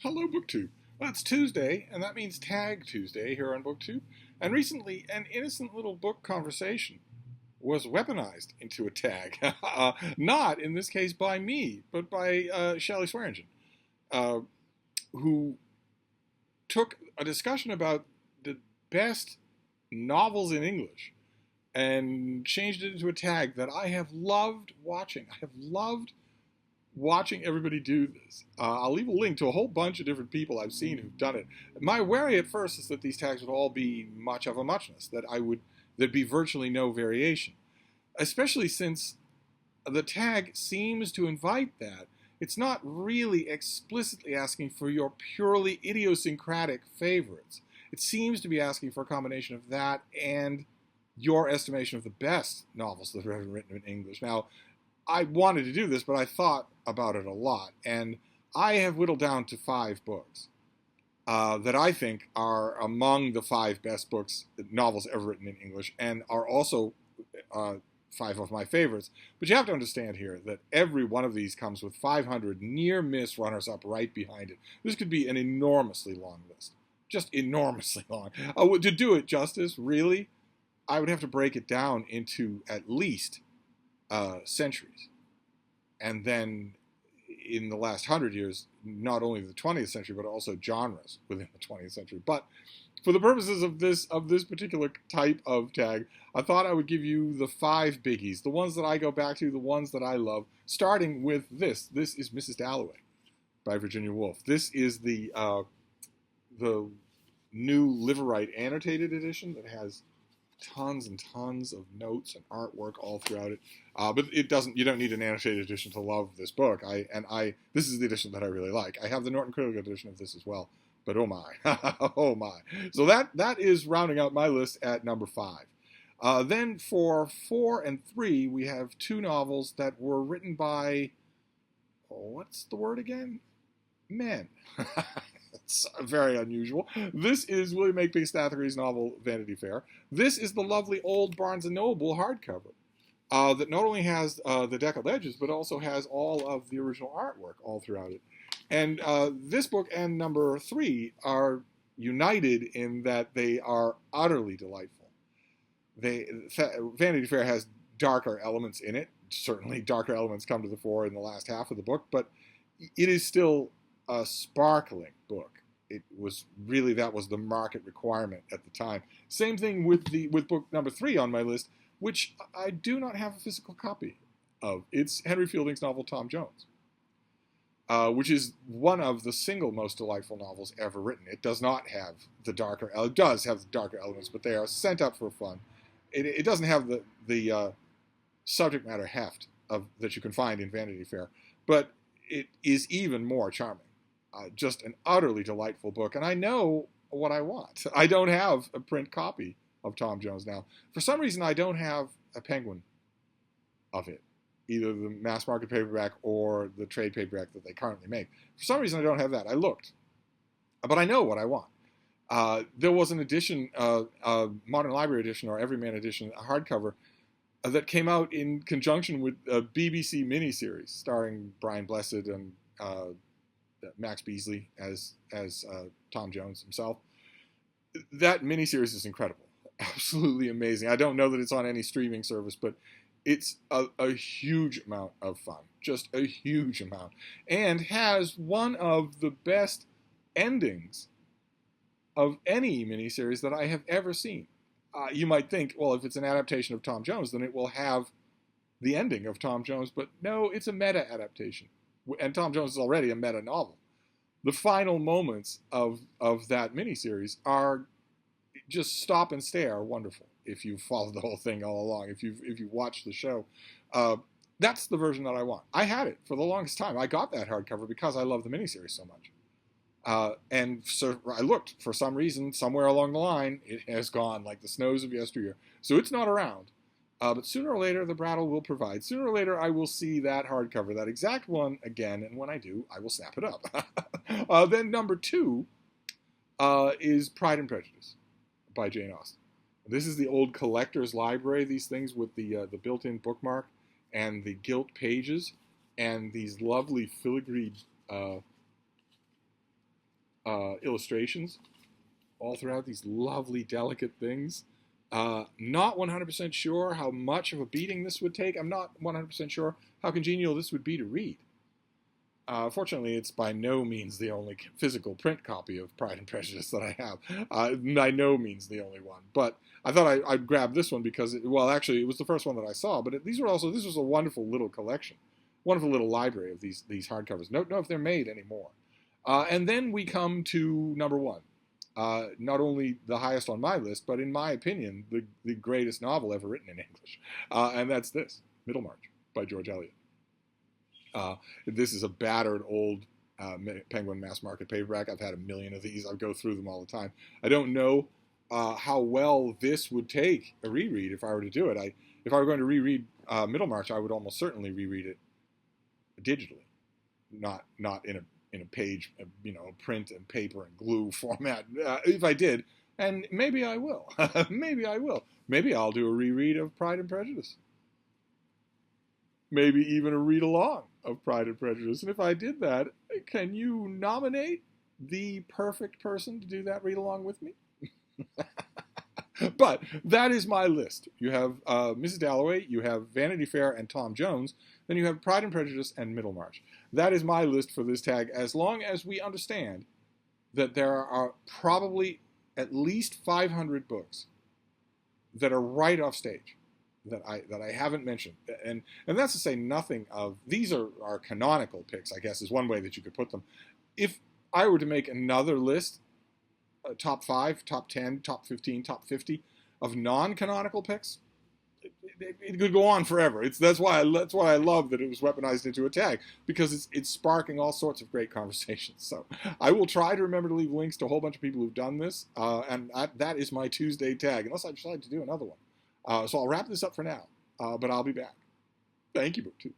Hello, BookTube. Well, it's Tuesday, and that means Tag Tuesday here on BookTube. And recently, an innocent little book conversation was weaponized into a tag. Not, in this case, by me, but by Shelly Swearingen, uh, who took a discussion about the best novels in English and changed it into a tag that I have loved watching. I have loved watching everybody do this. I'll leave a link to a whole bunch of different people I've seen who've done it. My worry at first is that these tags would all be much of a muchness, that there'd be virtually no variation, especially since the tag seems to invite that. It's not really explicitly asking for your purely idiosyncratic favorites. It seems to be asking for a combination of that and your estimation of the best novels that are ever written in English. Now, I wanted to do this, but I thought about it a lot, and I have whittled down to 5 books that I think are among the 5 best novels ever written in English, and are also 5 of my favorites. But you have to understand here that every one of these comes with 500 near-miss runners-up right behind it. This could be an enormously long list, just enormously long. To do it justice, really, I would have to break it down into at least centuries. And then in the last 100 years, not only the 20th century, but also genres within the 20th century. But for the purposes of this particular type of tag, I thought I would give you the 5 biggies, the ones that I go back to, the ones that I love, starting with this. This is Mrs. Dalloway by Virginia Woolf. This is the new Liverite annotated edition that has tons and tons of notes and artwork all throughout it. But it doesn't. You don't need an annotated edition to love this book. This is the edition that I really like. I have the Norton Critical edition of this as well. But oh my, oh my. So that is rounding out my list at number 5. Then for 4 and 3, we have 2 novels that were written by, what's the word again? Men. It's very unusual. This is William Makepeace Thackeray's novel Vanity Fair. This is the lovely old Barnes & Noble hardcover that not only has the deckled edges, but also has all of the original artwork all throughout it. And this book and number 3 are united in that they are utterly delightful. Vanity Fair has darker elements in it. Certainly darker elements come to the fore in the last half of the book, but it is still a sparkling book. It was really, that was the market requirement at the time. Same thing with book number 3 on my list, which I do not have a physical copy of. It's Henry Fielding's novel Tom Jones, which is one of the single most delightful novels ever written. It does not have the darker, it does have the darker elements, but they are sent up for fun. It doesn't have the subject matter heft that you can find in Vanity Fair, but it is even more charming. Just an utterly delightful book, and I know what I want. I don't have a print copy of Tom Jones now. For some reason, I don't have a Penguin of it, either the mass market paperback or the trade paperback that they currently make. For some reason, I don't have that. I looked, but I know what I want. There was an edition, a Modern Library edition or Everyman edition, a hardcover, that came out in conjunction with a BBC miniseries starring Brian Blessed and Max Beasley as Tom Jones himself. That miniseries is incredible, absolutely amazing. I don't know that it's on any streaming service, but it's a huge amount of fun, just a huge amount, and has one of the best endings of any miniseries that I have ever seen. You might think, well, if it's an adaptation of Tom Jones, then it will have the ending of Tom Jones, but no, it's a meta adaptation. And Tom Jones is already a meta novel. The final moments of that miniseries are just stop and stare wonderful. If you followed the whole thing all along, if you watched the show, that's the version that I want. I had it for the longest time. I got that hardcover because I love the miniseries so much. And so I looked, for some reason, somewhere along the line, it has gone like the snows of yesteryear. So it's not around. But sooner or later, the Brattle will provide. Sooner or later, I will see that hardcover, that exact one again, and when I do, I will snap it up. Then number 2 is Pride and Prejudice by Jane Austen. This is the old collector's library, these things with the built-in bookmark and the gilt pages and these lovely filigreed illustrations all throughout, these lovely, delicate things. Not 100% sure how much of a beating this would take. I'm not 100% sure how congenial this would be to read. Fortunately, it's by no means the only physical print copy of Pride and Prejudice that I have. By no means the only one. But I thought I'd grab this one because, actually, it was the first one that I saw. But this was a wonderful little collection, wonderful little library of these hardcovers. Don't know if they're made anymore. And then we come to number one. Not only the highest on my list, but in my opinion, the greatest novel ever written in English. And that's this, Middlemarch by George Eliot. This is a battered old Penguin mass market paperback. I've had a million of these. I go through them all the time. I don't know how well this would take a reread if I were to do it. If I were going to reread Middlemarch, I would almost certainly reread it digitally, not in a page, print and paper and glue format. If I did, and maybe I will. Maybe I will. Maybe I'll do a reread of Pride and Prejudice. Maybe even a read-along of Pride and Prejudice. And if I did that, can you nominate the perfect person to do that read-along with me? But that is my list. You have Mrs. Dalloway, you have Vanity Fair and Tom Jones, then you have Pride and Prejudice and Middlemarch. That is my list for this tag, as long as we understand that there are probably at least 500 books that are right off stage that I haven't mentioned. And that's to say nothing of, these are canonical picks, I guess, is one way that you could put them. If I were to make another list, top 5, top 10, top 15, top 50 of non-canonical picks, it could go on forever. That's why I love that it was weaponized into a tag, because it's sparking all sorts of great conversations. So I will try to remember to leave links to a whole bunch of people who've done this, and that is my Tuesday tag, unless I decide to do another one. So I'll wrap this up for now, but I'll be back. Thank you, BookTube.